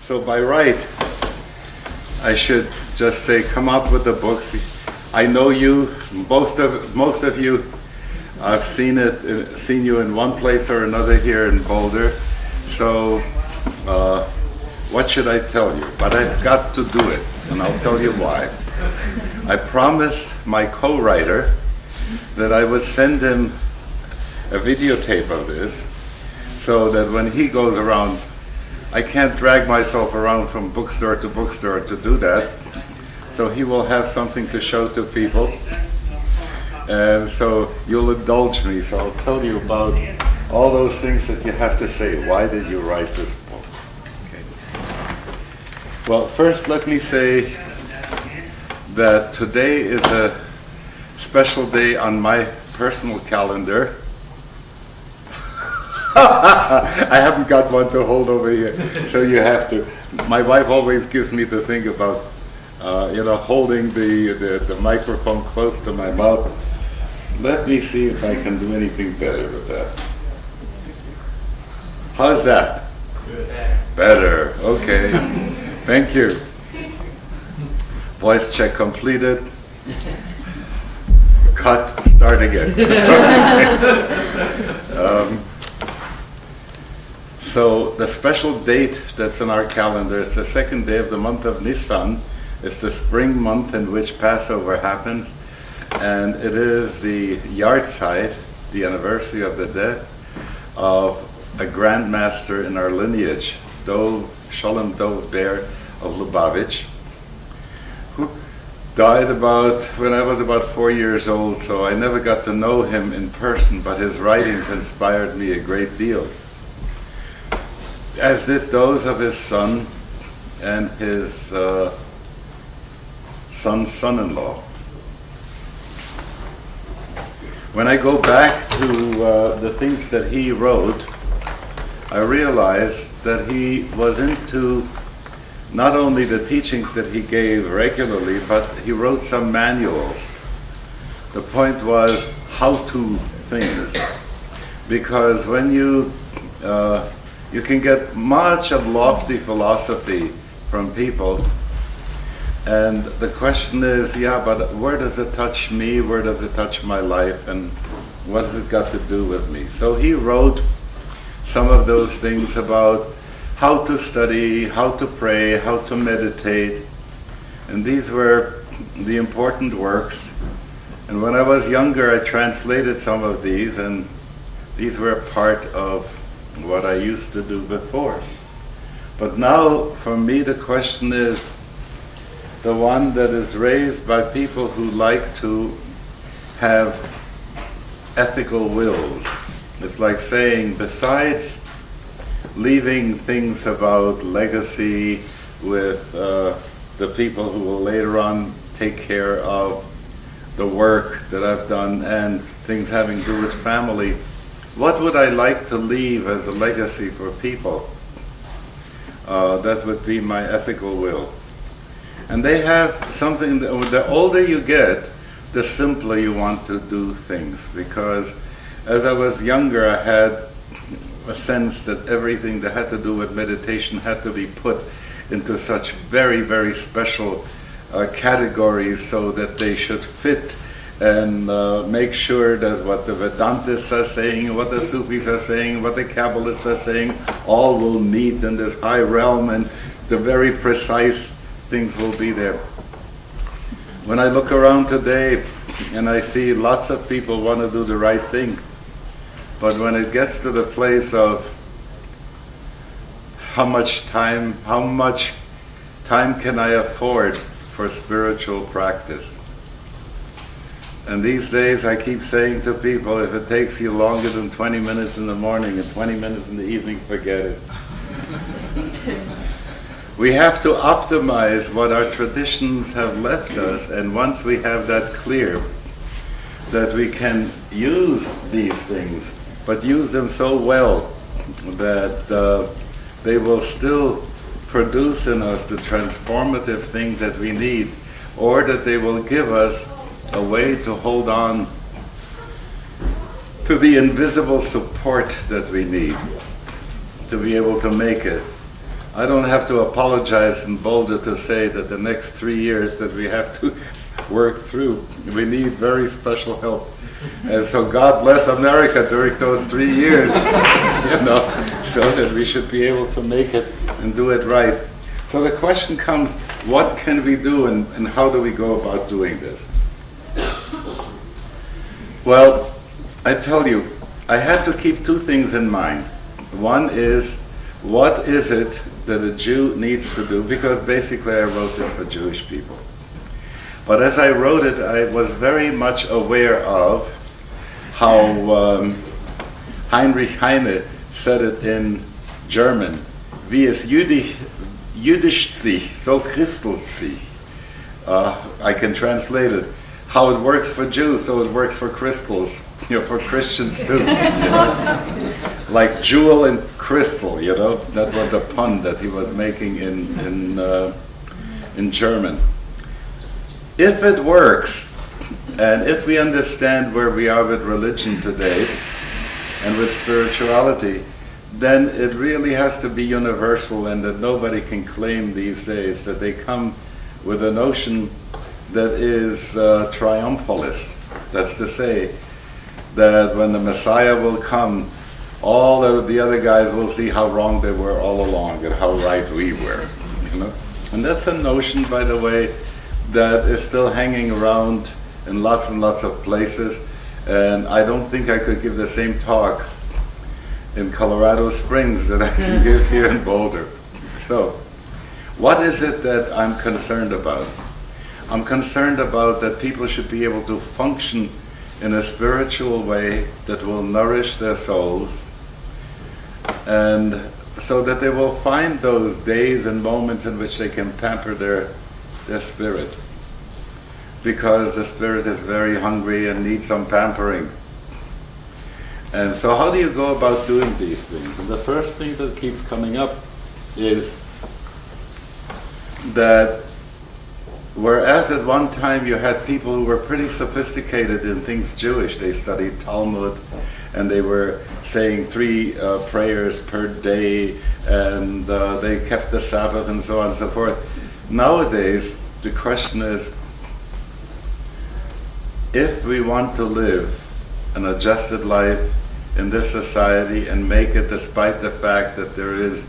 So by right, I should just say, come up with the books. I know you, most of you. I've seen you in one place or another here in Boulder. So, what should I tell you? But I've got to do it, and I'll tell you why. I promised my co-writer that I would send him a videotape of this, so that when he goes around, I can't drag myself around from bookstore to bookstore to do that. So he will have something to show to people. And so you'll indulge me. So I'll tell you about all those things that you have to say. Why did you write this book? Okay. Well, first let me say that today is a special day on my personal calendar. I haven't got one to hold over here, so you have to. My wife always gives me the thing about, holding the microphone close to my mouth. Let me see if I can do anything better with that. How's that? Good. Better. Okay. Thank you. Voice check completed. Cut. Start again. So the special date that's in our calendar is the second day of the month of Nisan. It's the spring month in which Passover happens, and it is the yahrzeit, the anniversary of the death of a grand master in our lineage, Shalom Dov Ber of Lubavitch, who died when I was about 4 years old, so I never got to know him in person, but his writings inspired me a great deal, as did those of his son and his son's son-in-law. When I go back to the things that he wrote, I realized that he was into not only the teachings that he gave regularly, but he wrote some manuals. The point was how-to things, because when you can get much of lofty philosophy from people, and the question is, but where does it touch me? Where does it touch my life? And what has it got to do with me? So he wrote some of those things about how to study, how to pray, how to meditate. And these were the important works. And when I was younger, I translated some of these, and these were part of what I used to do before. But now, for me, the question is the one that is raised by people who like to have ethical wills. It's like saying, besides leaving things about legacy with the people who will later on take care of the work that I've done and things having to do with family, what would I like to leave as a legacy for people? That would be my ethical will. And they have something, the older you get, the simpler you want to do things. Because as I was younger, I had a sense that everything that had to do with meditation had to be put into such very, very special categories so that they should fit and make sure that what the Vedantists are saying, what the Sufis are saying, what the Kabbalists are saying, all will meet in this high realm, and the very precise things will be there. When I look around today and I see lots of people want to do the right thing, but when it gets to the place of how much time can I afford for spiritual practice? And these days I keep saying to people, if it takes you longer than 20 minutes in the morning and 20 minutes in the evening, forget it. We have to optimize what our traditions have left us, and once we have that clear, that we can use these things, but use them so well that they will still produce in us the transformative thing that we need, or that they will give us a way to hold on to the invisible support that we need to be able to make it. I don't have to apologize in Boulder to say that the next 3 years that we have to work through, we need very special help. And so God bless America during those 3 years, so that we should be able to make it and do it right. So the question comes, what can we do and how do we go about doing this? Well, I tell you, I had to keep two things in mind. One is, what is it that a Jew needs to do? Because basically I wrote this for Jewish people. But as I wrote it, I was very much aware of how Heinrich Heine said it in German, wie es jüdisch sie, so christelt sie. I can translate it. How it works for Jews, so it works for crystals, for Christians too. Like jewel and crystal, that was a pun that he was making in German. If it works, and if we understand where we are with religion today and with spirituality, then it really has to be universal, and that nobody can claim these days that they come with a notion that is triumphalist. That's to say that when the Messiah will come, all of the other guys will see how wrong they were all along and how right we were. And that's a notion, by the way, that is still hanging around in lots and lots of places. And I don't think I could give the same talk in Colorado Springs that I can give here in Boulder. So, what is it that I'm concerned about? I'm concerned about that people should be able to function in a spiritual way that will nourish their souls, and so that they will find those days and moments in which they can pamper their spirit. Because the spirit is very hungry and needs some pampering. And so how do you go about doing these things? And the first thing that keeps coming up is that whereas at one time you had people who were pretty sophisticated in things Jewish, they studied Talmud, and they were saying 3 prayers per day, and they kept the Sabbath and so on and so forth. Nowadays, the question is, if we want to live an adjusted life in this society and make it despite the fact that there is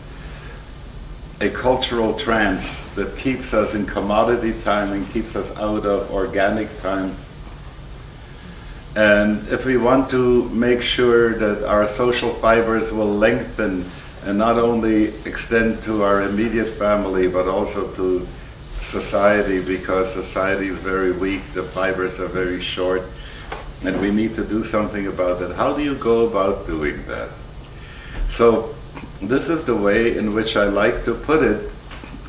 a cultural trance that keeps us in commodity time and keeps us out of organic time, and if we want to make sure that our social fibers will lengthen and not only extend to our immediate family but also to society, because society is very weak, the fibers are very short, and we need to do something about it. How do you go about doing that? So this is the way in which I like to put it,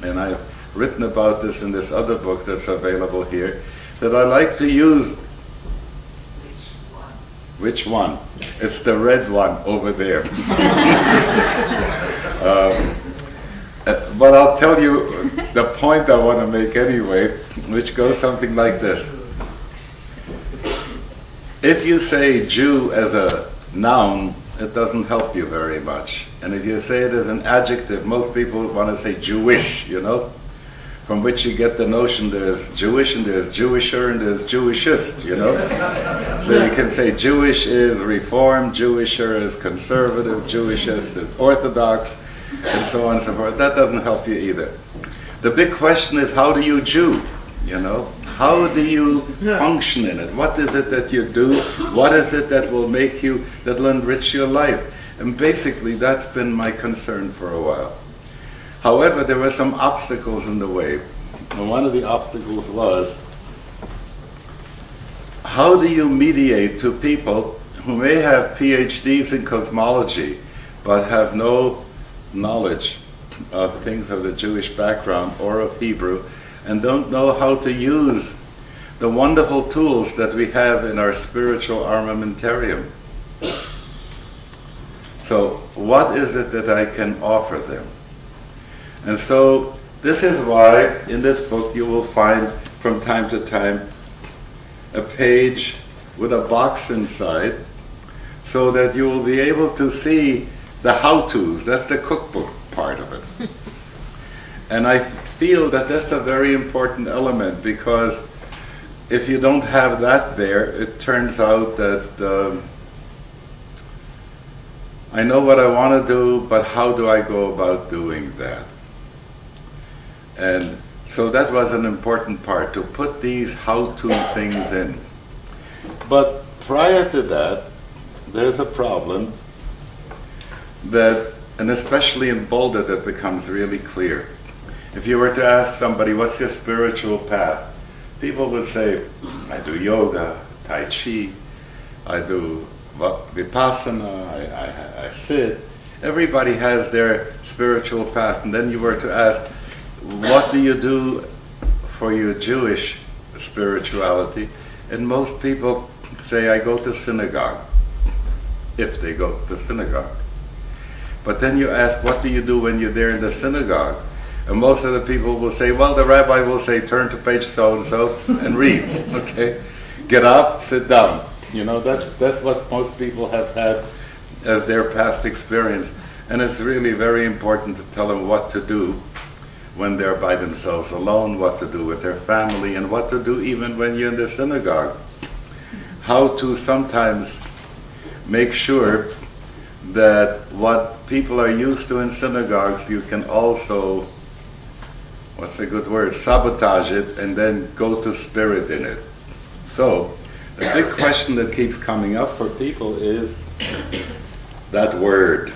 and I've written about this in this other book that's available here, that I like to use. Which one? It's the red one over there. But I'll tell you the point I want to make anyway, which goes something like this. If you say Jew as a noun, it doesn't help you very much. And if you say it as an adjective, most people want to say Jewish, from which you get the notion there's Jewish and there's Jewisher and there's Jewishist, So you can say Jewish is Reformed, Jewisher is conservative, Jewishist is Orthodox, and so on and so forth. That doesn't help you either. The big question is, how do you Jew? How do you function in it? What is it that you do? What is it that will make you, that will enrich your life? And basically that's been my concern for a while. However, there were some obstacles in the way. And one of the obstacles was, how do you mediate to people who may have PhDs in cosmology but have no knowledge of things of the Jewish background or of Hebrew, and don't know how to use the wonderful tools that we have in our spiritual armamentarium? So what is it that I can offer them? And so this is why in this book you will find from time to time a page with a box inside, so that you will be able to see the how-tos. That's the cookbook part of it. And I feel that that's a very important element, because if you don't have that there, it turns out that I know what I want to do, but how do I go about doing that? And so that was an important part, to put these how-to things in. But prior to that, there's a problem that, and especially in Boulder, that becomes really clear. If you were to ask somebody, what's your spiritual path? People would say, I do yoga, tai chi, I do vipassana, I sit. Everybody has their spiritual path. And then you were to ask, what do you do for your Jewish spirituality? And most people say, I go to synagogue, if they go to synagogue. But then you ask, what do you do when you're there in the synagogue? And most of the people will say, well, the rabbi will say, turn to page so-and-so and read, okay? Get up, sit down. You know, that's what most people have had as their past experience. And it's really very important to tell them what to do when they're by themselves alone, what to do with their family, and what to do even when you're in the synagogue. How to sometimes make sure that what people are used to in synagogues, you can also, what's a good word, sabotage it and then go to spirit in it. So, the big question that keeps coming up for people is that word,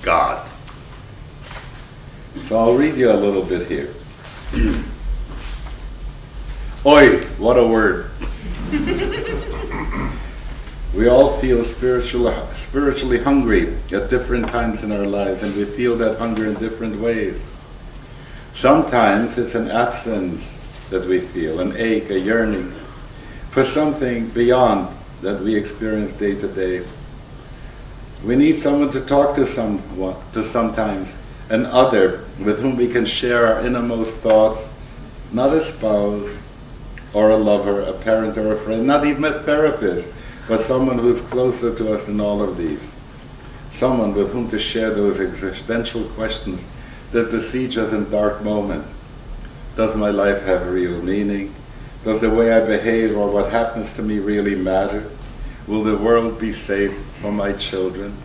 God. So I'll read you a little bit here. Oi, what a word. We all feel spiritually hungry at different times in our lives, and we feel that hunger in different ways. Sometimes it's an absence that we feel, an ache, a yearning for something beyond that we experience day to day. We need someone to talk to sometimes, an other with whom we can share our innermost thoughts, not a spouse or a lover, a parent or a friend, not even a therapist, but someone who's closer to us in all of these. Someone with whom to share those existential questions that besiege us in dark moments. Does my life have real meaning? Does the way I behave or what happens to me really matter? Will the world be safe for my children?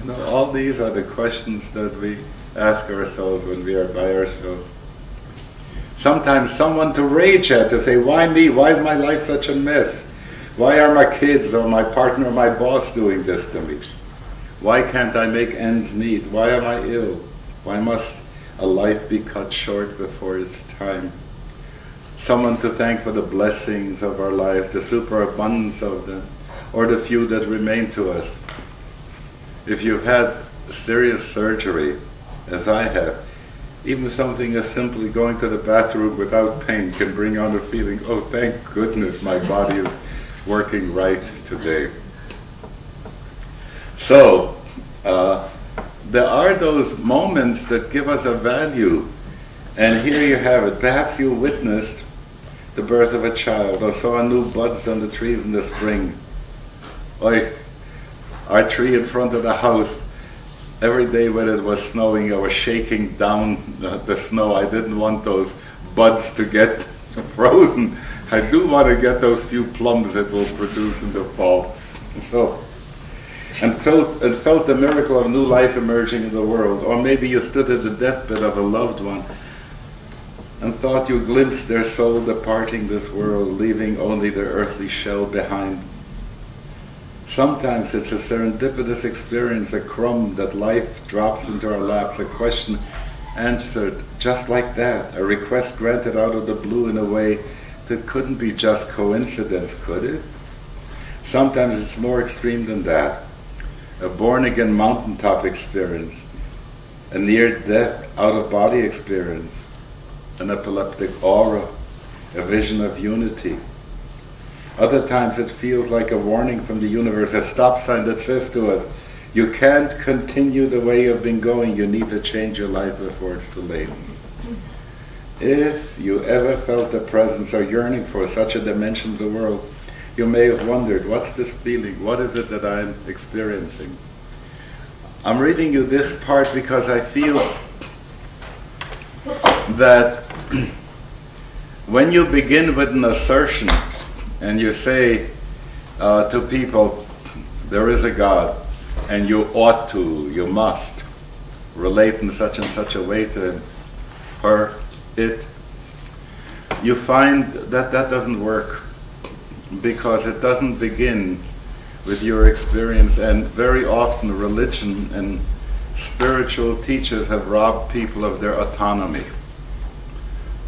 You know, all these are the questions that we ask ourselves when we are by ourselves. Sometimes someone to rage at, to say, why me? Why is my life such a mess? Why are my kids or my partner or my boss doing this to me? Why can't I make ends meet? Why am I ill? Why must a life be cut short before its time? Someone to thank for the blessings of our lives, the superabundance of them, or the few that remain to us. If you've had serious surgery, as I have, even something as simply going to the bathroom without pain can bring on a feeling, oh, thank goodness my body is working right today. So, there are those moments that give us a value, and here you have it. Perhaps you witnessed the birth of a child, or saw new buds on the trees in the spring. Our tree in front of the house, every day when it was snowing, I was shaking down the snow. I didn't want those buds to get frozen. I do want to get those few plums it will produce in the fall. So, and felt the miracle of new life emerging in the world. Or maybe you stood at the deathbed of a loved one and thought you glimpsed their soul departing this world, leaving only their earthly shell behind. Sometimes it's a serendipitous experience, a crumb that life drops into our laps, a question answered just like that, a request granted out of the blue in a way that couldn't be just coincidence, could it? Sometimes it's more extreme than that, a born-again mountaintop experience, a near-death out-of-body experience, an epileptic aura, a vision of unity. Other times it feels like a warning from the universe, a stop sign that says to us, you can't continue the way you've been going, you need to change your life before it's too late. If you ever felt the presence or yearning for such a dimension of the world, you may have wondered, what's this feeling? What is it that I'm experiencing? I'm reading you this part because I feel that when you begin with an assertion and you say to people, there is a God, and you ought to, you must relate in such and such a way to him, her, it, you find that that doesn't work, because it doesn't begin with your experience. And very often religion and spiritual teachers have robbed people of their autonomy.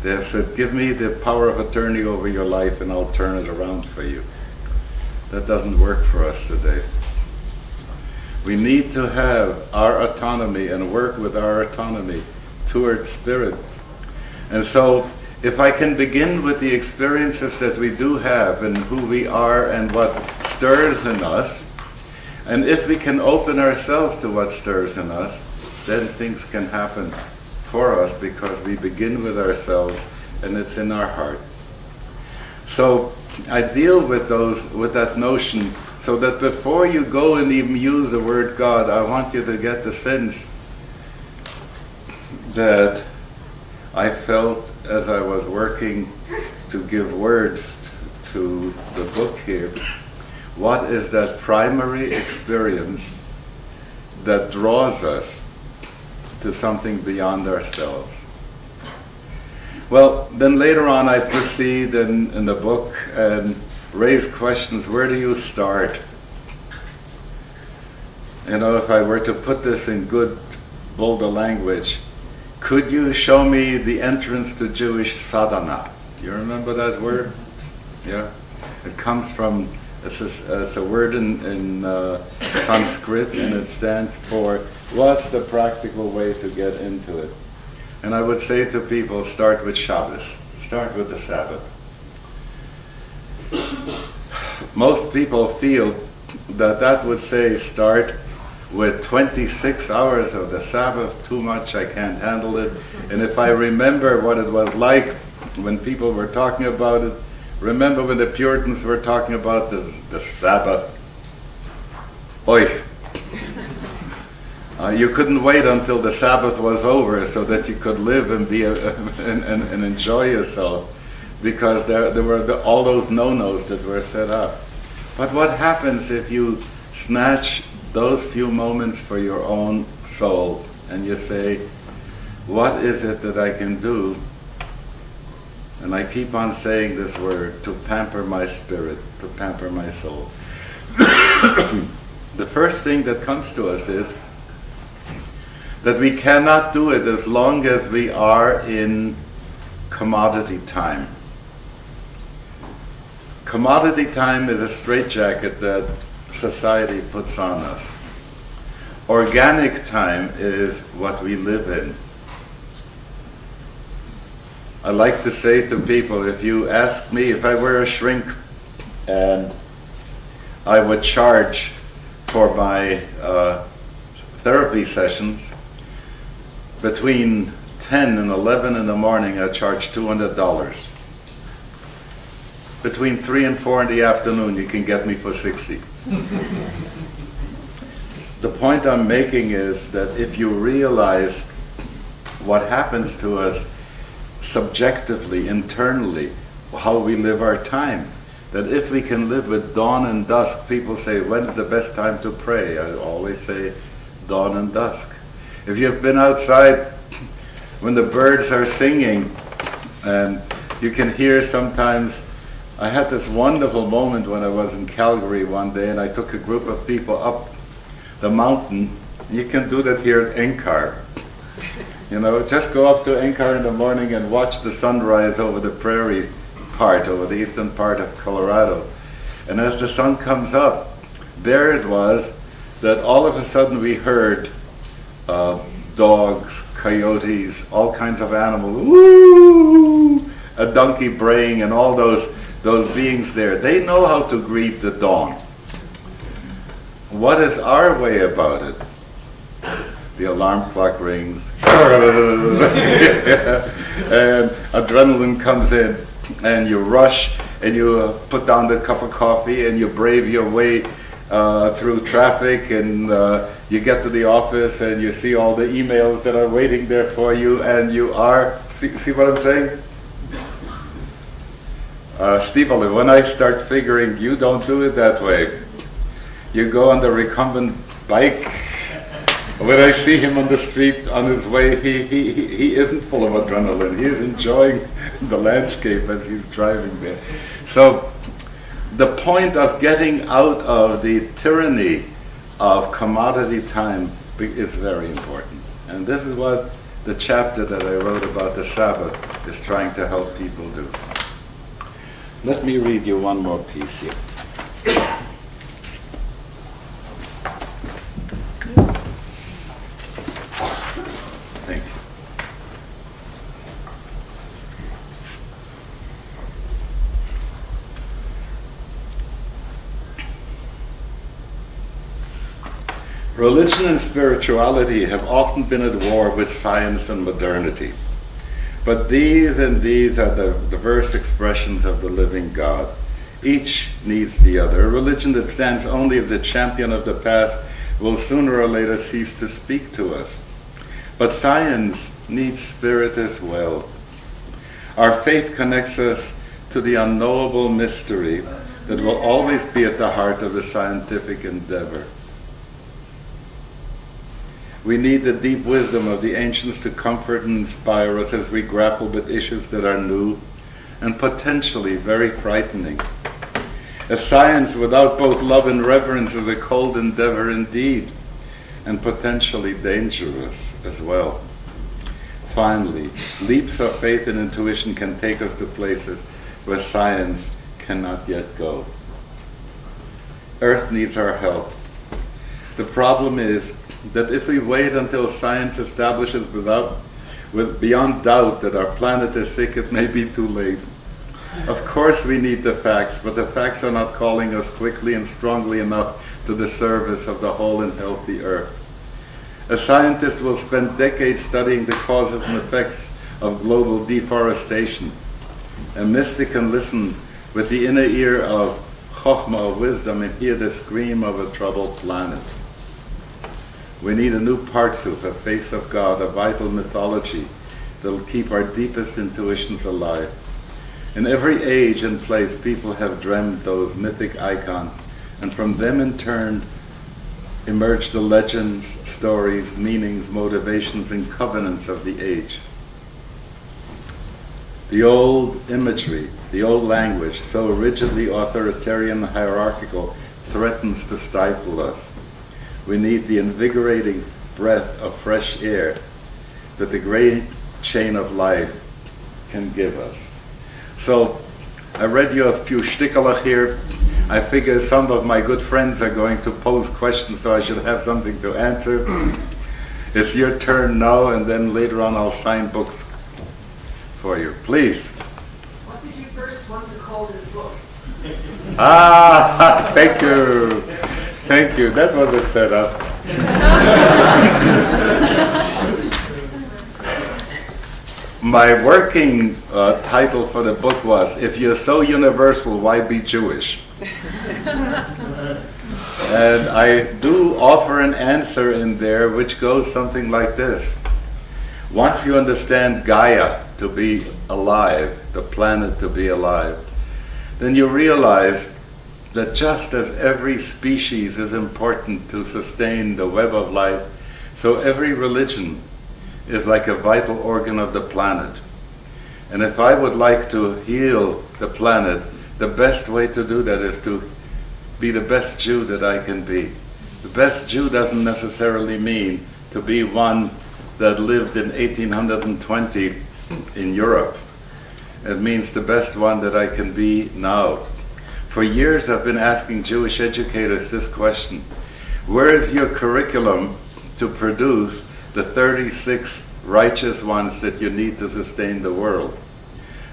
They have said, give me the power of attorney over your life and I'll turn it around for you. That doesn't work for us today. We need to have our autonomy and work with our autonomy towards spirit. And so, if I can begin with the experiences that we do have and who we are and what stirs in us, and if we can open ourselves to what stirs in us, then things can happen for us, because we begin with ourselves and it's in our heart. So I deal with that notion, so that before you go and even use the word God, I want you to get the sense that I felt as I was working to give words to the book here. What is that primary experience that draws us to something beyond ourselves? Well, then later on I proceed in the book and raise questions. Where do you start? You know, if I were to put this in good Boulder language, could you show me the entrance to Jewish sadhana? You remember that word? Yeah? It comes from, it's a word in Sanskrit, and it stands for, what's the practical way to get into it? And I would say to people, start with Shabbos. Start with the Sabbath. Most people feel that would say start with 26 hours of the Sabbath, too much, I can't handle it. And if I remember what it was like when people were talking about it, remember when the Puritans were talking about the Sabbath? Oi! You couldn't wait until the Sabbath was over so that you could live and be and enjoy yourself, because there were all those no-nos that were set up. But what happens if you snatch those few moments for your own soul and you say, what is it that I can do? And I keep on saying this word, to pamper my spirit, to pamper my soul. The first thing that comes to us is that we cannot do it as long as we are in commodity time. Commodity time is a straitjacket that society puts on us. Organic time is what we live in. I like to say to people, if you ask me if I were a shrink and I would charge for my therapy sessions, between 10 and 11 in the morning I charge $200. Between 3 and 4 in the afternoon you can get me for 60. The point I'm making is that if you realize what happens to us subjectively, internally, how we live our time, that if we can live with dawn and dusk, people say, when's the best time to pray? I always say dawn and dusk. If you've been outside when the birds are singing, and you can hear sometimes. I had this wonderful moment when I was in Calgary one day, and I took a group of people up the mountain. You can do that here at Enkar. You know, just go up to Enkar in the morning and watch the sunrise over the prairie part, over the eastern part of Colorado. And as the sun comes up, there it was that all of a sudden we heard dogs, coyotes, all kinds of animals, woo, a donkey braying, and all those beings there. They know how to greet the dawn. What is our way about it? The alarm clock rings, and adrenaline comes in, and you rush, and you put down the cup of coffee, and you brave your way through traffic, and you get to the office and you see all the emails that are waiting there for you, and you are, see what I'm saying? Steve, when I start figuring, you don't do it that way. You go on the recumbent bike. When I see him on the street on his way, he isn't full of adrenaline. He is enjoying the landscape as he's driving there. So the point of getting out of the tyranny of commodity time is very important. And this is what the chapter that I wrote about the Sabbath is trying to help people do. Let me read you one more piece here. Thank you. Religion and spirituality have often been at war with science and modernity. But these are the diverse expressions of the living God. Each needs the other. A religion that stands only as a champion of the past will sooner or later cease to speak to us. But science needs spirit as well. Our faith connects us to the unknowable mystery that will always be at the heart of the scientific endeavor. We need the deep wisdom of the ancients to comfort and inspire us as we grapple with issues that are new and potentially very frightening. A science without both love and reverence is a cold endeavor indeed, and potentially dangerous as well. Finally, leaps of faith and intuition can take us to places where science cannot yet go. Earth needs our help. The problem is that if we wait until science establishes beyond doubt that our planet is sick, it may be too late. Of course we need the facts, but the facts are not calling us quickly and strongly enough to the service of the whole and healthy Earth. A scientist will spend decades studying the causes and effects of global deforestation. A mystic can listen with the inner ear of chokhmah, of wisdom, and hear the scream of a troubled planet. We need a new partsuf, a face of God, a vital mythology that will keep our deepest intuitions alive. In every age and place, people have dreamed those mythic icons, and from them in turn emerge the legends, stories, meanings, motivations, and covenants of the age. The old imagery, the old language, so rigidly authoritarian and hierarchical, threatens to stifle us. We need the invigorating breath of fresh air that the great chain of life can give us. So I read you a few shtickler here. I figure some of my good friends are going to pose questions, so I should have something to answer. It's your turn now, and then later on I'll sign books for you. Please. What did you first want to call this book? Thank you. Thank you. That was a setup. My working title for the book was, "If you're so universal, why be Jewish?" And I do offer an answer in there which goes something like this. Once you understand Gaia to be alive, the planet to be alive, then you realize that just as every species is important to sustain the web of life, so every religion is like a vital organ of the planet. And if I would like to heal the planet, the best way to do that is to be the best Jew that I can be. The best Jew doesn't necessarily mean to be one that lived in 1820 in Europe. It means the best one that I can be now. For years I've been asking Jewish educators this question: where is your curriculum to produce the 36 righteous ones that you need to sustain the world?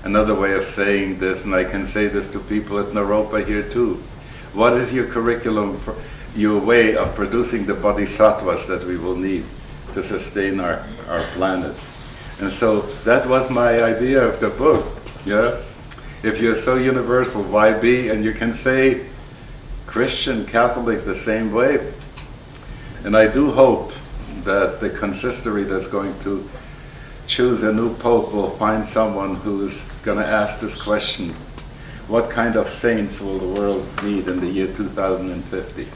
Another way of saying this, and I can say this to people at Naropa here too, what is your curriculum, for your way of producing the bodhisattvas that we will need to sustain our planet? And so that was my idea of the book. Yeah, if you're so universal, why be? And you can say Christian, Catholic, the same way. And I do hope that the consistory that's going to choose a new pope will find someone who's going to ask this question: what kind of saints will the world need in the year 2050?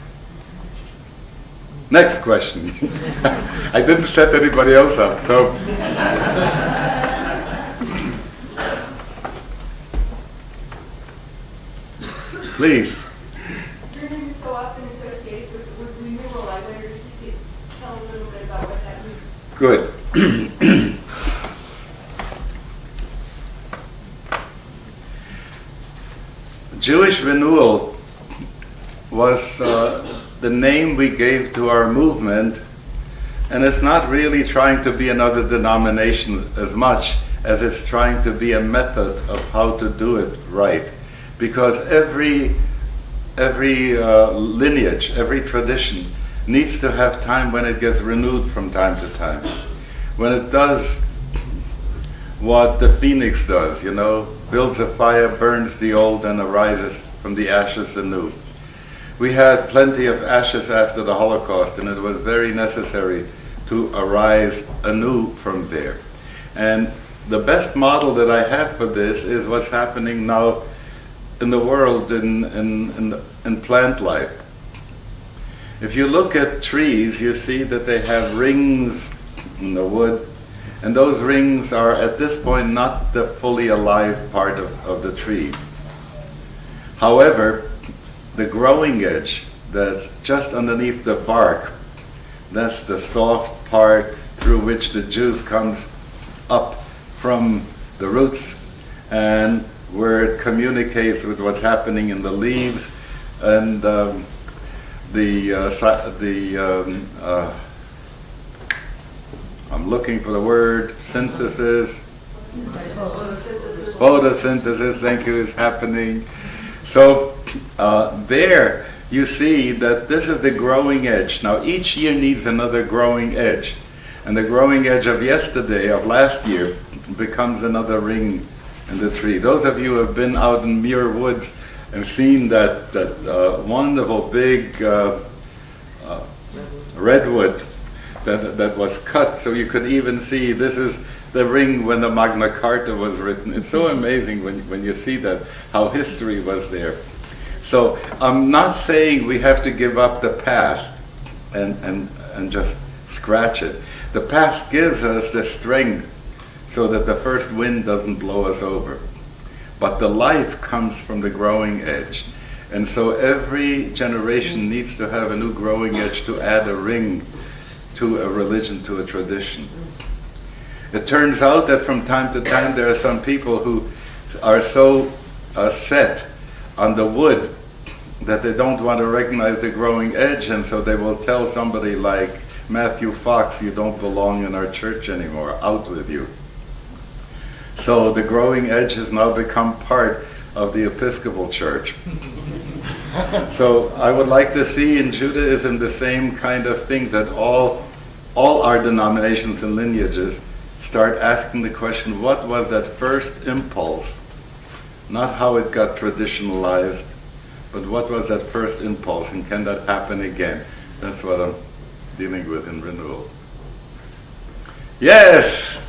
Next question. I didn't set anybody else up, so. Please. Your name is so often associated with the word renewal. I wonder if you could tell a little bit about what that means. Good. Jewish renewal was the name we gave to our movement, and it's not really trying to be another denomination as much as it's trying to be a method of how to do it right. Because every lineage, every tradition needs to have time when it gets renewed from time to time. When it does what the phoenix does, builds a fire, burns the old, and arises from the ashes anew. We had plenty of ashes after the Holocaust, and it was very necessary to arise anew from there. And the best model that I have for this is what's happening now in the world in plant life. If you look at trees, you see that they have rings in the wood, and those rings are at this point not the fully alive part of the tree. However, the growing edge that's just underneath the bark, that's the soft part through which the juice comes up from the roots, and where it communicates with what's happening in the leaves, and I'm looking for the word, synthesis, photosynthesis, thank you, is happening. So there you see that this is the growing edge. Now each year needs another growing edge, and the growing edge of yesterday, of last year, becomes another ring in the tree. Those of you who have been out in Muir Woods and seen that wonderful big redwood that was cut, so you could even see this is the ring when the Magna Carta was written. It's so amazing when you see that, how history was there. So I'm not saying we have to give up the past and just scratch it. The past gives us the strength so that the first wind doesn't blow us over. But the life comes from the growing edge. And so every generation needs to have a new growing edge to add a ring to a religion, to a tradition. It turns out that from time to time there are some people who are so set on the wood that they don't want to recognize the growing edge, and so they will tell somebody like Matthew Fox, you don't belong in our church anymore, out with you. So the growing edge has now become part of the Episcopal Church. So I would like to see in Judaism the same kind of thing, that all our denominations and lineages start asking the question, what was that first impulse? Not how it got traditionalized, but what was that first impulse, and can that happen again? That's what I'm dealing with in renewal. Yes?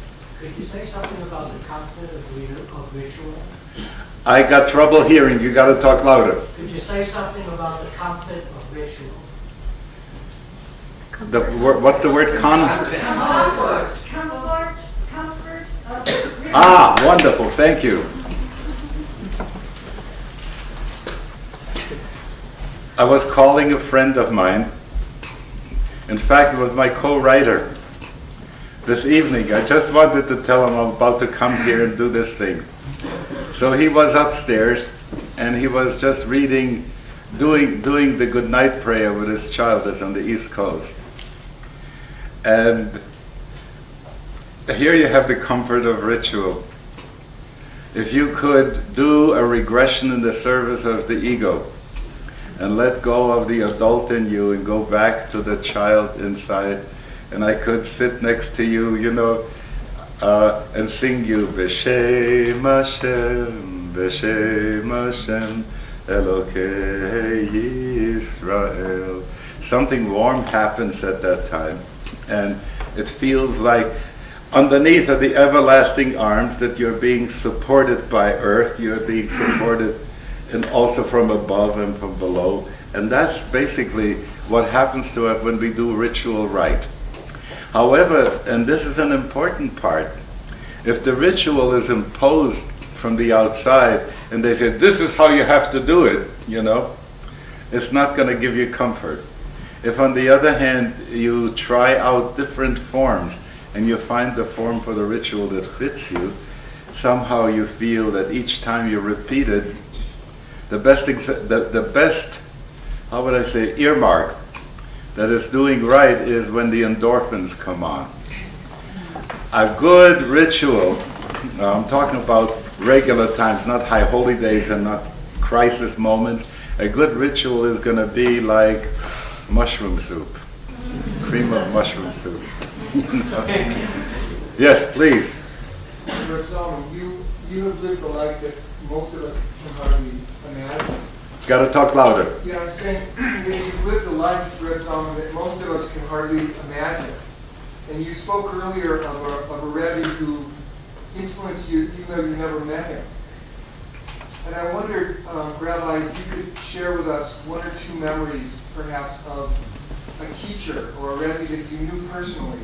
Could you say something about the conflict of ritual? I got trouble hearing. You got to talk louder. Could you say something about the conflict of ritual? What's the word? Comfort. Ah, wonderful. Thank you. I was calling a friend of mine. In fact, it was my co-writer. This evening, I just wanted to tell him I'm about to come here and do this thing. So he was upstairs, and he was just reading, doing the good night prayer with his child that's on the East Coast. And here you have the comfort of ritual. If you could do a regression in the service of the ego, and let go of the adult in you and go back to the child inside, and I could sit next to you, and sing you B'Shem Hashem, B'Shem Hashem, Elokei Yisrael. Something warm happens at that time, and it feels like underneath of the everlasting arms that you're being supported by earth, you're being supported and also from above and from below. And that's basically what happens to us when we do ritual right. However, and this is an important part, if the ritual is imposed from the outside and they say, this is how you have to do it, it's not going to give you comfort. If on the other hand, you try out different forms and you find the form for the ritual that fits you, somehow you feel that each time you repeat it, the best, how would I say, earmark that is doing right is when the endorphins come on. A good ritual, I'm talking about regular times, not high holy days and not crisis moments. A good ritual is going to be like mushroom soup, cream of mushroom soup. Yes, please. Rabbi Zalman, you have lived a life that most of us can hardly imagine. Got to talk louder. Yeah, I'm saying that you've lived a life, Rabbi Zalman, that most of us can hardly imagine. And you spoke earlier of a Rebbe who influenced you even though you never met him. And I wondered, Rabbi, if you could share with us one or two memories, perhaps, of a teacher or a Rebbe that you knew personally,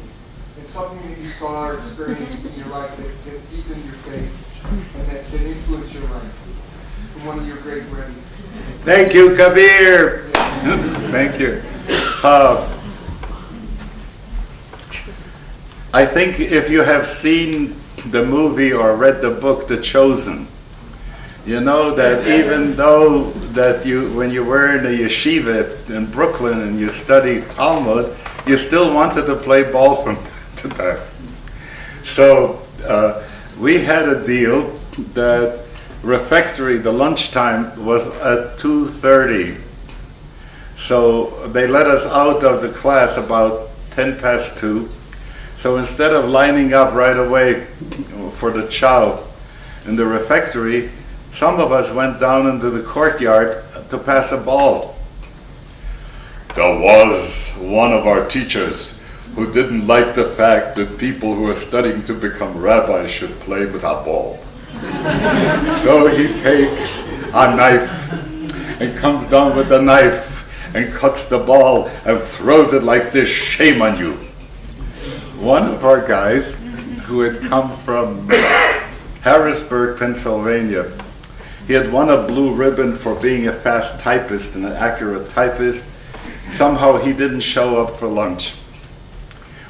and something that you saw or experienced in your life that deepened your faith and that influenced your life from one of your great Rebbes. Thank you, Kabir. Thank you. I think if you have seen the movie or read the book, The Chosen, you know that even though that when you were in a yeshiva in Brooklyn and you studied Talmud, you still wanted to play ball from time to time. So we had a deal that refectory, the lunchtime was at 2:30. So they let us out of the class about 10 past 2. So instead of lining up right away for the chow in the refectory, some of us went down into the courtyard to pass a ball. There was one of our teachers who didn't like the fact that people who are studying to become rabbis should play with a ball. So he takes a knife and comes down with the knife and cuts the ball and throws it like this, shame on you. One of our guys who had come from Harrisburg, Pennsylvania, he had won a blue ribbon for being a fast typist and an accurate typist. Somehow he didn't show up for lunch.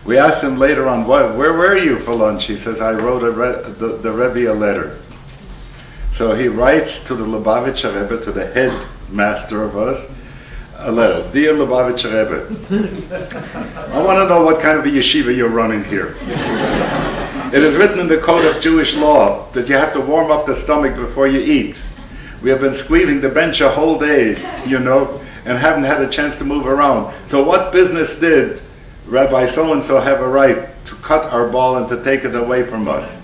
We asked him later on, where were you for lunch? He says, I wrote the Rebbe a letter. So he writes to the Lubavitcher Rebbe, to the headmaster of us, a letter. Dear Lubavitcher Rebbe, I want to know what kind of a yeshiva you're running here. It is written in the code of Jewish law that you have to warm up the stomach before you eat. We have been squeezing the bench a whole day, and haven't had a chance to move around. So what business did Rabbi so-and-so have a right to cut our ball and to take it away from us?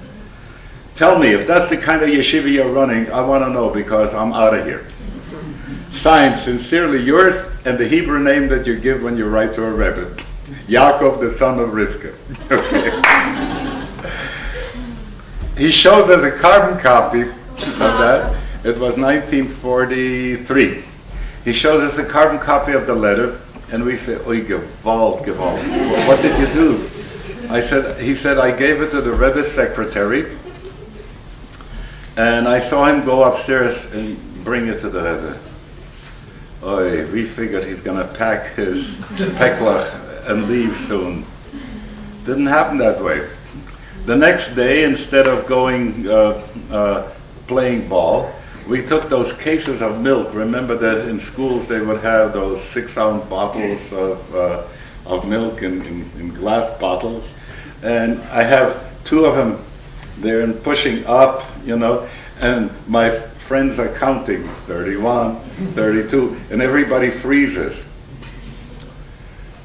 Tell me, if that's the kind of yeshiva you're running, I want to know because I'm out of here. Signed, sincerely yours, and the Hebrew name that you give when you write to a Rebbe. Yaakov, the son of Rivka. Okay. He shows us a carbon copy of that. It was 1943. He shows us a carbon copy of the letter, and we say, "Oy, gewalt, gewalt. What did you do?" He said, I gave it to the Rebbe's secretary, and I saw him go upstairs and bring it to the Rebbe. Oy, we figured he's going to pack his peklach and leave soon. Didn't happen that way. The next day, instead of going playing ball, we took those cases of milk. Remember that in schools they would have those 6-ounce bottles of milk in glass bottles. And I have 2 of them there and pushing up, and my friends are counting, 31, 32, and everybody freezes.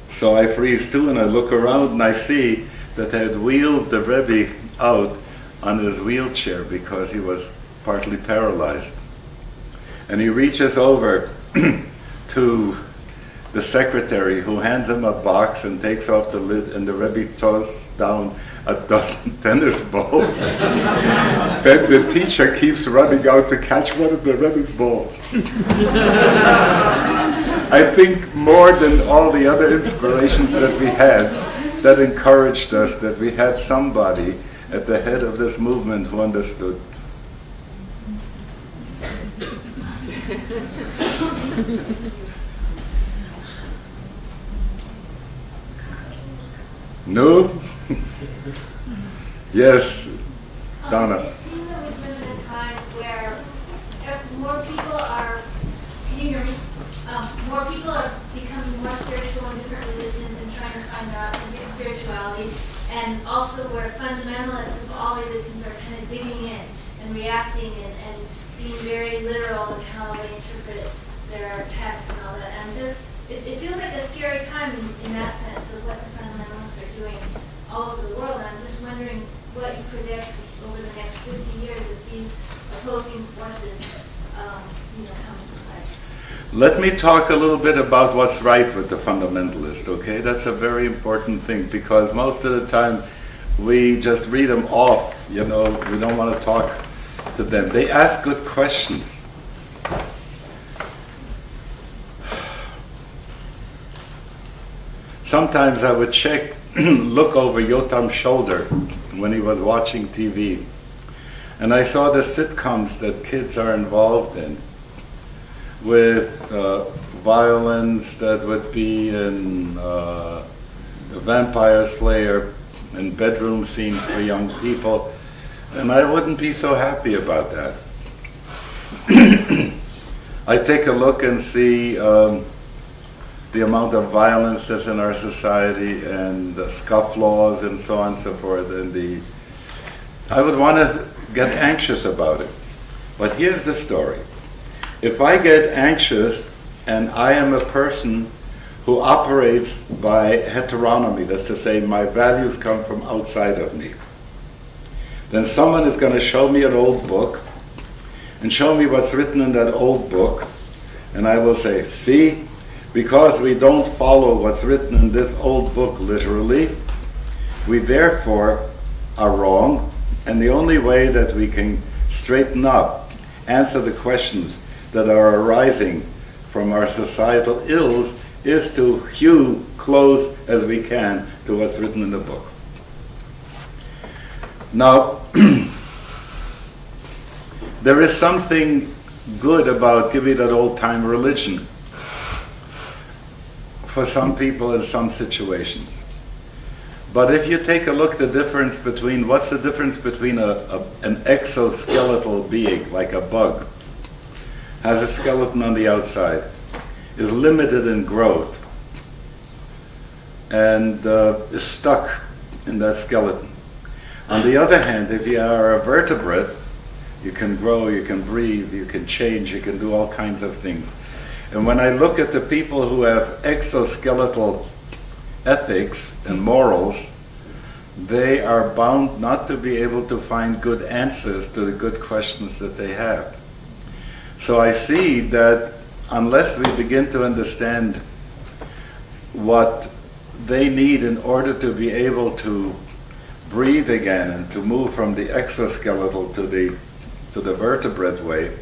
So I freeze too, and I look around and I see that they had wheeled the Rebbe out on his wheelchair because he was partly paralyzed. And he reaches over to the secretary, who hands him a box and takes off the lid, and the Rebbe tosses down a dozen tennis balls. Then the teacher keeps running out to catch one of the Rebbe's balls. I think more than all the other inspirations that we had, that encouraged us, that we had somebody at the head of this movement who understood. No? Yes, Donna. It seems that we live in a time where more people are, can you hear me? More people are becoming more spiritual in different religions and trying to find out and get spirituality. And also where fundamentalists of all religions are kind of digging in and reacting and being very literal in how they interpret their texts and all that. And it feels like a scary time in that sense of what the fundamentalists are doing all over the world. And I'm just wondering what you predict over the next 50 years as these opposing forces come into play. Let me talk a little bit about what's right with the fundamentalists, okay? That's a very important thing, because most of the time we just read them off, we don't want to talk to them. They ask good questions. Sometimes I would look over Yotam's shoulder when he was watching TV, and I saw the sitcoms that kids are involved in, with violence that would be in a Vampire Slayer and bedroom scenes for young people, and I wouldn't be so happy about that. I take a look and see the amount of violence that's in our society and the scofflaws and so on and so forth, and I would want to get anxious about it. But here's the story. If I get anxious and I am a person who operates by heteronomy, that's to say my values come from outside of me, then someone is going to show me an old book and show me what's written in that old book, and I will say, see, because we don't follow what's written in this old book literally, we therefore are wrong, and the only way that we can straighten up, answer the questions that are arising from our societal ills, is to hew close as we can to what's written in the book. Now, there is something good about giving that old-time religion for some people in some situations. But if you take a look at the difference between, what's the difference between an exoskeletal being, like a bug, has a skeleton on the outside, is limited in growth, and is stuck in that skeleton. On the other hand, if you are a vertebrate, you can grow, you can breathe, you can change, you can do all kinds of things. And when I look at the people who have exoskeletal ethics and morals, they are bound not to be able to find good answers to the good questions that they have. So I see that unless we begin to understand what they need in order to be able to breathe again and to move from the exoskeletal to the vertebrate way,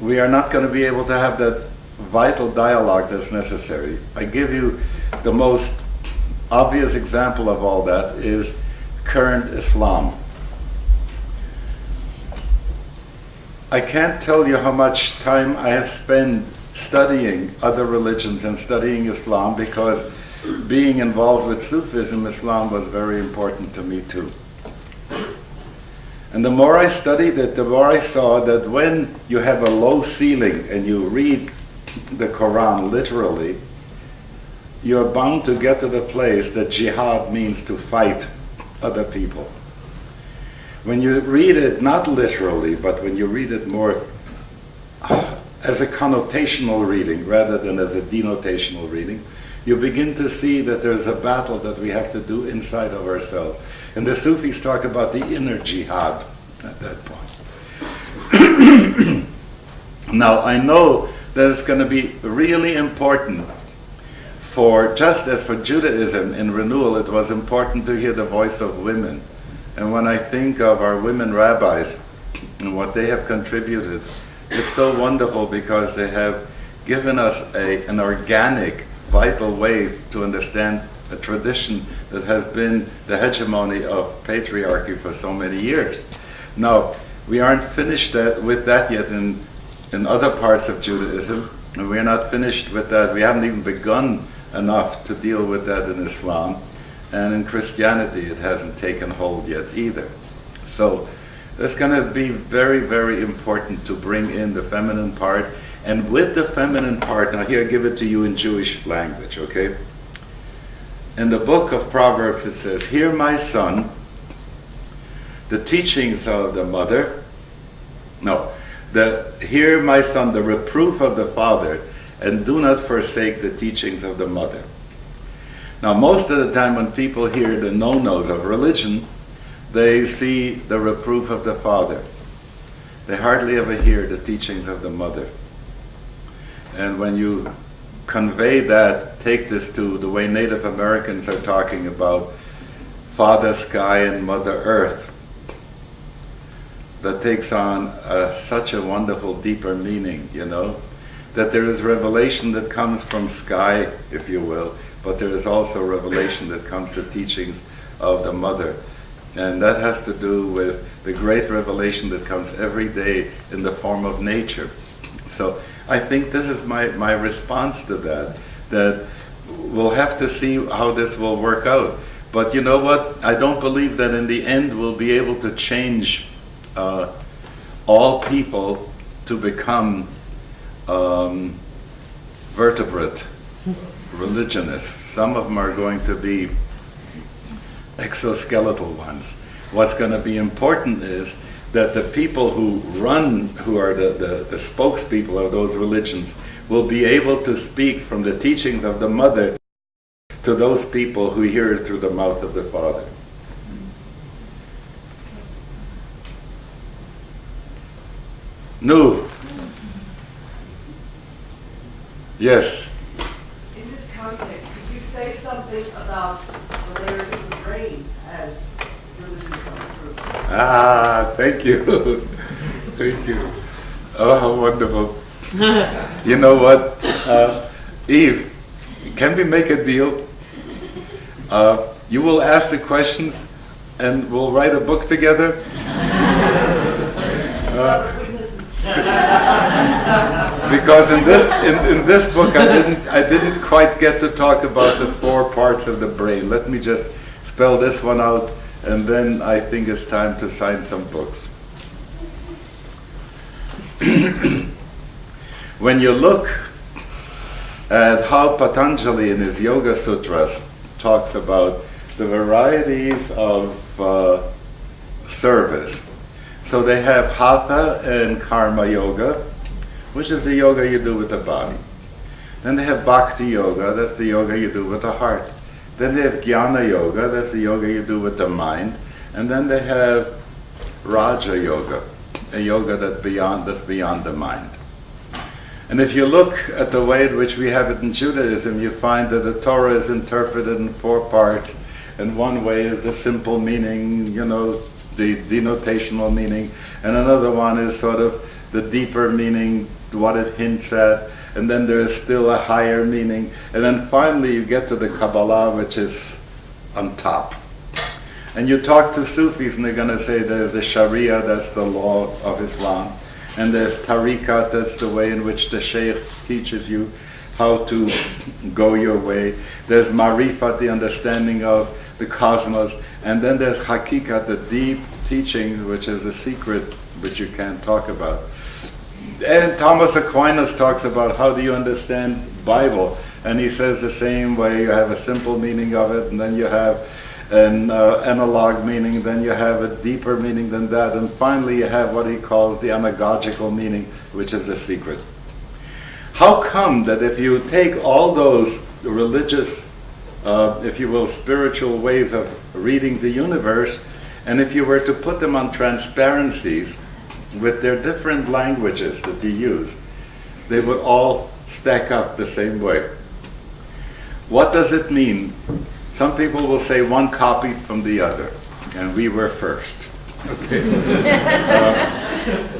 we are not going to be able to have that vital dialogue that's necessary. I give you the most obvious example of all that is current Islam. I can't tell you how much time I have spent studying other religions and studying Islam, because being involved with Sufism, Islam was very important to me too. And the more I studied it, the more I saw that when you have a low ceiling and you read the Quran literally, you're bound to get to the place that jihad means to fight other people. When you read it not literally, but when you read it more as a connotational reading rather than as a denotational reading, you begin to see that there's a battle that we have to do inside of ourselves. And the Sufis talk about the inner jihad at that point. Now, I know that it's going to be really important for, just as for Judaism in renewal, it was important to hear the voice of women. And when I think of our women rabbis and what they have contributed, it's so wonderful because they have given us an organic, vital way to understand a tradition that has been the hegemony of patriarchy for so many years. Now, we aren't finished with that yet in other parts of Judaism, and we're not finished with that. We haven't even begun enough to deal with that in Islam, and in Christianity it hasn't taken hold yet either. So it's going to be very, very important to bring in the feminine part, and with the feminine part, now here I give it to you in Jewish language, okay? In the book of Proverbs it says, "Hear, my son, the teachings of the mother," "Hear, my son, the reproof of the father, and do not forsake the teachings of the mother." Now, most of the time when people hear the no-nos of religion, they see the reproof of the father. They hardly ever hear the teachings of the mother. And when you convey that, take this to the way Native Americans are talking about Father Sky and Mother Earth, that takes on such a wonderful, deeper meaning, that there is revelation that comes from sky, if you will, but there is also revelation that comes to teachings of the mother. And that has to do with the great revelation that comes every day in the form of nature. So I think this is my response to that we'll have to see how this will work out. But you know what? I don't believe that in the end we'll be able to change all people to become vertebrate religionists. Some of them are going to be exoskeletal ones. What's going to be important is that the people who are the spokespeople of those religions, will be able to speak from the teachings of the mother to those people who hear it through the mouth of the father. No. Yes. In this context, could you say something about the layers of the brain as religion comes through? Thank you. Thank you. Oh, how wonderful. You know what? Eve, can we make a deal? You will ask the questions and we'll write a book together? Because in this book I didn't quite get to talk about the 4 parts of the brain. Let me just spell this one out, and then I think it's time to sign some books. When you look at how Patanjali in his Yoga Sutras talks about the varieties of service. So they have Hatha and Karma Yoga, which is the yoga you do with the body. Then they have Bhakti Yoga, that's the yoga you do with the heart. Then they have Jnana Yoga, that's the yoga you do with the mind. And then they have Raja Yoga, a yoga that's beyond the mind. And if you look at the way in which we have it in Judaism, you find that the Torah is interpreted in 4 parts. And one way is the simple meaning, the denotational meaning. And another one is sort of the deeper meaning, what it hints at. And then there is still a higher meaning. And then finally you get to the Kabbalah, which is on top. And you talk to Sufis and they're going to say there's the Sharia, that's the law of Islam. And there's Tariqat, that's the way in which the Sheikh teaches you how to go your way. There's Marifat, the understanding of the cosmos. And then there's Hakikat, the deep teaching, which is a secret which you can't talk about. And Thomas Aquinas talks about how do you understand Bible. And he says the same way, you have a simple meaning of it, and then you have an analog meaning, then you have a deeper meaning than that, and finally you have what he calls the anagogical meaning, which is a secret. How come that if you take all those religious, if you will, spiritual ways of reading the universe, and if you were to put them on transparencies, with their different languages that you use, they would all stack up the same way. What does it mean? Some people will say one copied from the other, and we were first. Okay.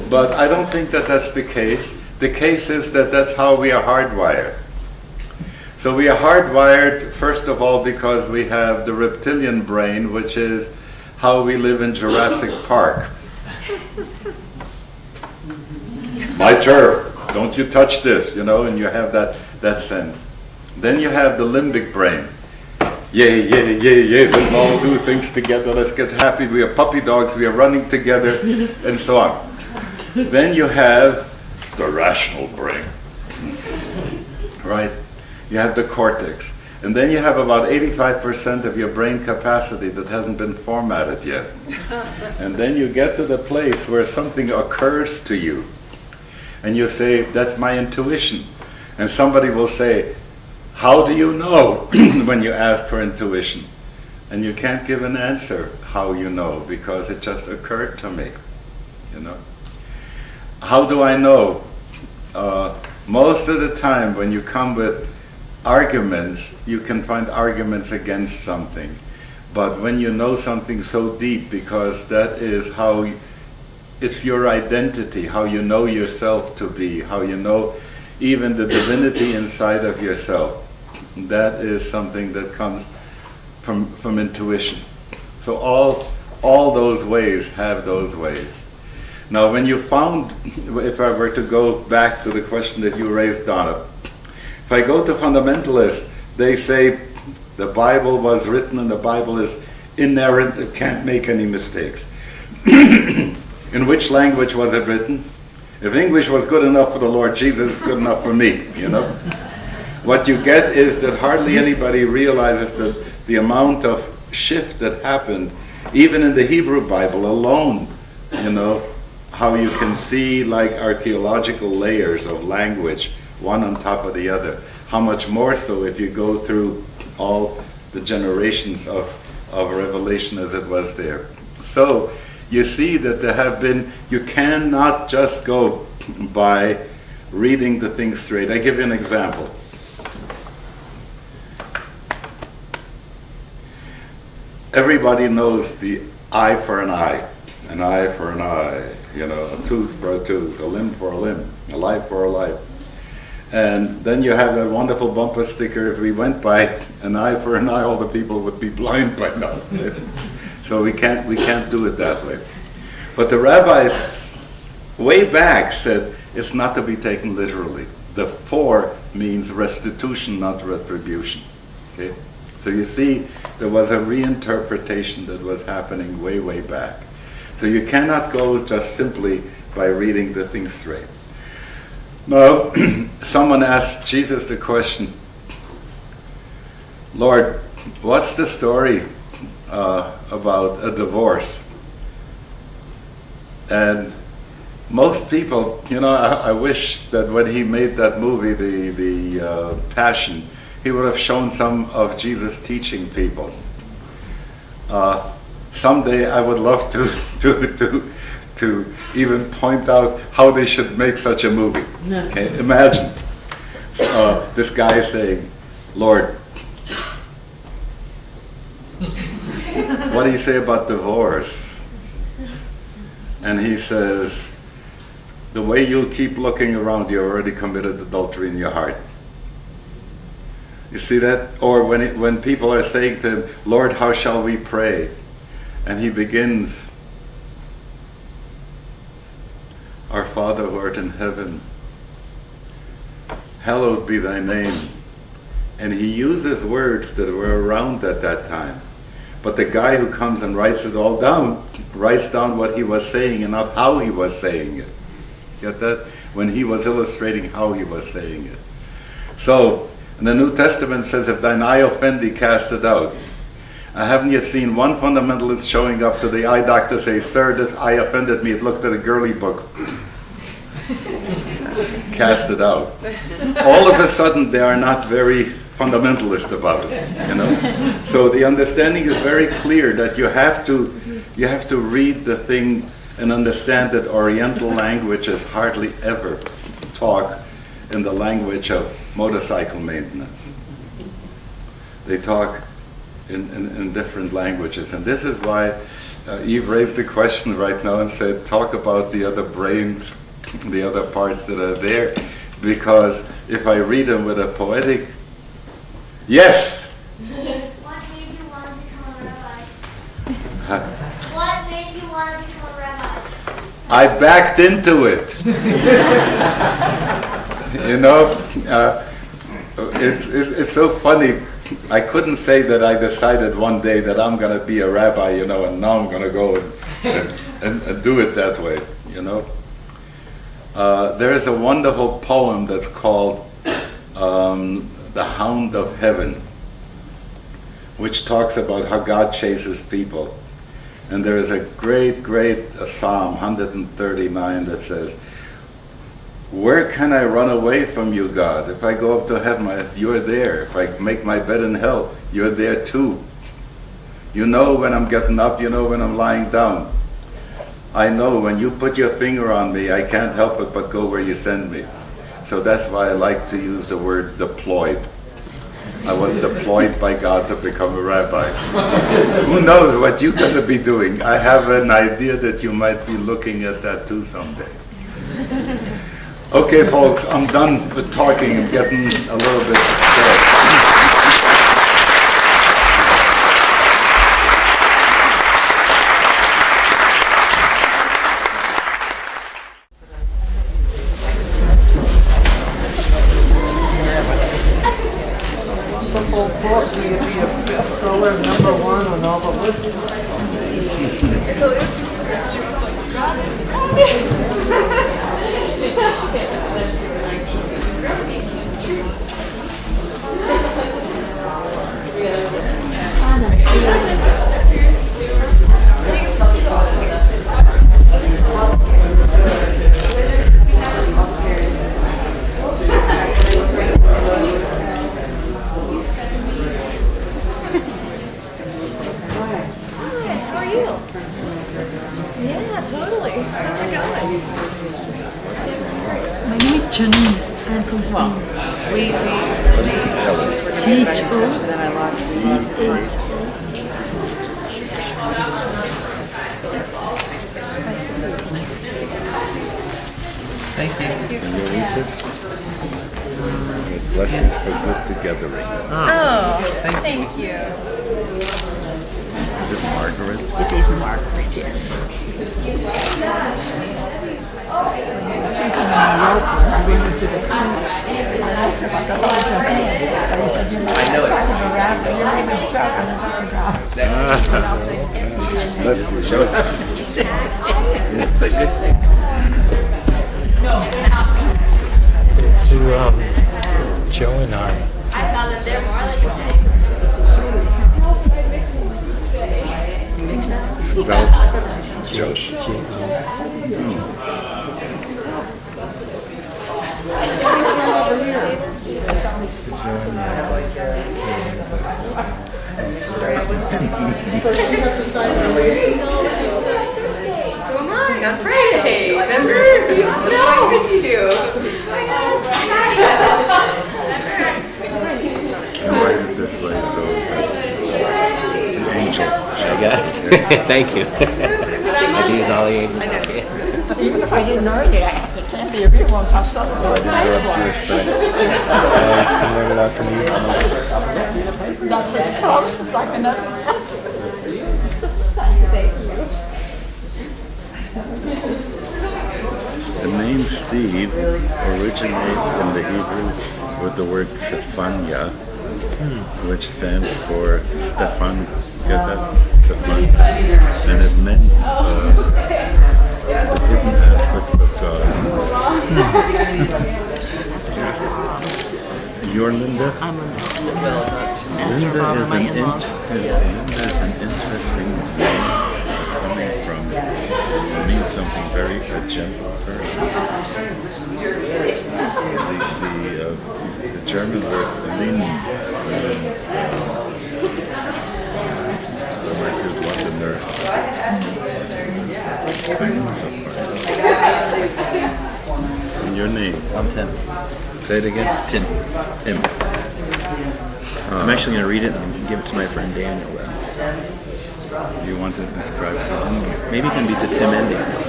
But I don't think that that's the case. The case is that that's how we are hardwired. So we are hardwired, first of all, because we have the reptilian brain, which is how we live in Jurassic Park. My turf, don't you touch this, and you have that sense. Then you have the limbic brain. Yay, yay, yay, yay, let's all do things together, let's get happy, we are puppy dogs, we are running together, and so on. Then you have the rational brain, right? You have the cortex. And then you have about 85% of your brain capacity that hasn't been formatted yet. And then you get to the place where something occurs to you. And you say, that's my intuition. And somebody will say, how do you know when you ask for intuition? And you can't give an answer how you know, because it just occurred to me. How do I know? Most of the time when you come with arguments, you can find arguments against something. But when you know something so deep, because that is how it's your identity, how you know yourself to be, how you know even the divinity inside of yourself, that is something that comes from intuition. So all those ways have those ways. Now when you found, if I were to go back to the question that you raised, Donna, if I go to fundamentalists, they say the Bible was written and the Bible is inerrant, it can't make any mistakes. In which language was it written? If English was good enough for the Lord Jesus, it's good enough for me, What you get is that hardly anybody realizes that the amount of shift that happened, even in the Hebrew Bible alone, how you can see like archaeological layers of language, one on top of the other. How much more so if you go through all the generations of revelation as it was there. So you see that there have been, you cannot just go by reading the things straight. I give you an example. Everybody knows the eye for an eye for an eye, a tooth for a tooth, a limb for a limb, a life for a life. And then you have that wonderful bumper sticker, if we went by an eye for an eye, all the people would be blind by now. So we can't do it that way. But the rabbis way back said it's not to be taken literally. The for means restitution, not retribution. Okay? So you see, there was a reinterpretation that was happening way, way back. So you cannot go just simply by reading the thing straight. Now, someone asked Jesus the question, Lord, what's the story about a divorce? And most people, I wish that when he made that movie, the Passion, he would have shown some of Jesus teaching people. Someday I would love to even point out how they should make such a movie. Okay? Imagine this guy saying, Lord, what do you say about divorce? And he says, the way you'll keep looking around, you already committed adultery in your heart. You see that? Or when people are saying to him, Lord, how shall we pray? And he begins, Our Father who art in heaven, hallowed be thy name. And he uses words that were around at that time. But the guy who comes and writes it all down, writes down what he was saying and not how he was saying it. Get that? When he was illustrating how he was saying it. So, and the New Testament says, if thine eye offend thee, cast it out. Haven't you seen one fundamentalist showing up to the eye doctor say, sir, this eye offended me, it looked at a girly book. Cast it out. All of a sudden they are not very fundamentalist about it, So the understanding is very clear that you have to read the thing and understand that Oriental languages hardly ever talk in the language of motorcycle maintenance. They talk in different languages. And this is why Eve raised the question right now and said, talk about the other brains, the other parts that are there. Because if I read them with a poetic, yes? What made you want to become a rabbi? What made you want to become a rabbi? I backed into it. You know, it's so funny. I couldn't say that I decided one day that I'm going to be a rabbi, you know, and now I'm going to go and do it that way, you know. There is a wonderful poem that's called The Hound of Heaven, which talks about how God chases people. And there is a great Psalm 139 that says, where can I run away from you, God? If I go up to heaven, you're there. If I make my bed in hell, you're there too. You know when I'm getting up, you know when I'm lying down. I know when you put your finger on me, I can't help it but go where you send me. So that's why I like to use the word deployed. I was deployed by God to become a rabbi. Who knows what you're going to be doing? I have an idea that you might be looking at that too someday. Okay, folks, I'm done with talking and getting a little bit scared. Wonderful book. We'd be a bestseller, #1 on all the lists. How are you? Yeah, totally. How's it going? My name is Janine. I'm from Spain. C-H-O. Nice to see you. Thank you. Blessings for good togethering. Oh, thank you. Is it Margaret? It is Margaret, yes. Bless you. Show it. It's a good thing. To Joe and I. I found that they're more like Spelled Josh. So am I on Friday, remember? No, you do. I write it this way, so an angel. I got it. Thank you. I use all the angels. Even if I didn't know it, it can't be a real one, so I celebrate That's as close as I can understand. Thank you. The name Steve originates in the Hebrew with the word Sephania, which stands for Stefan. Get that? Stefan. And it meant the hidden aspects of God. You're Linda? I'm Linda. Linda is an interesting name coming from, it means something very a gentle person. The German word Lin means like you want a nurse. And your name? I'm Tim. Say it again. Tim. Tim. I'm actually going to read it and give it to my friend Daniel. Though. Do you want to inscribe to him? Maybe it can be to Tim and Daniel.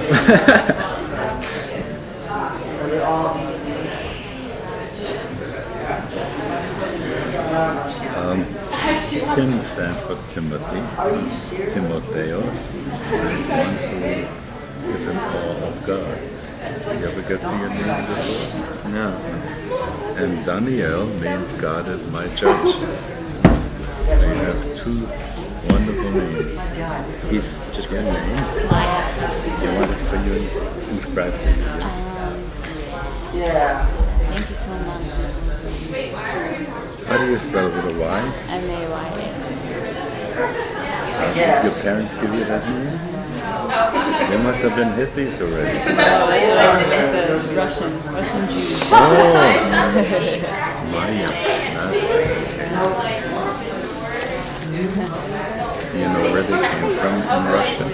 Tim stands for Timothy. Timotheos is one who is in awe of God. You ever get to your name before? No. And Daniel means God is my judge. So you have two wonderful names. He's just got a name. You want us to inscribe to you? Thank you so much. How do you spell it with a Y? M-A-Y. Your parents give you that name? They must have been hippies already. It's Russian Jews. Oh, Maya. Do you know where they came from in Russia?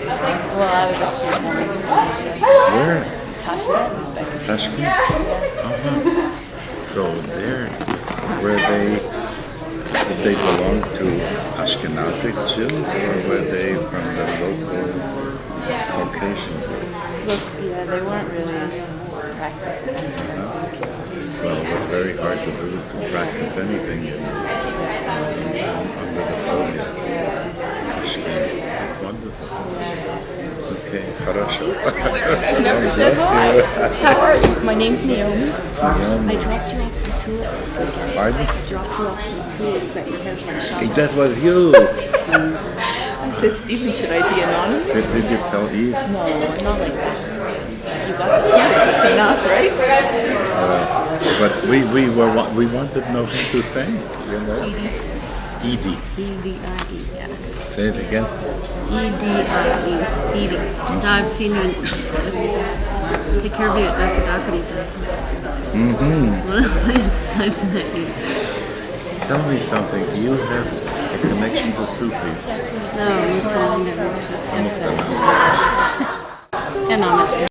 Well, I was actually born in Russia. Where? Tashkent, Uzbekistan. Tashkent? So there, where did they belong to Ashkenazic Jews, or were they from the local Caucasian group? Look, yeah, they weren't really practicing. Well, it was very hard to practice anything under the Soviets. It's wonderful. Okay, хорошо. How are you? My name's Naomi. Naomi. I dropped you off some tulips this weekend. Pardon? I dropped you off some tulips at your house on Shabbos. That was you. I said, Stephen, should I be anonymous? Did you tell Eve? No, not like that. You got the tulips, that's enough, right? But we wanted to know who to thank, you know? Edie. E-D-I-E, yeah. Say it again. E-D-I-E, Edie. Now I've seen you take care of you at Dr. Doherty's office. Mm-hmm. It's one of the places I've met you. Tell me something. Do you have a connection to Sufi? No, you can never just and I'm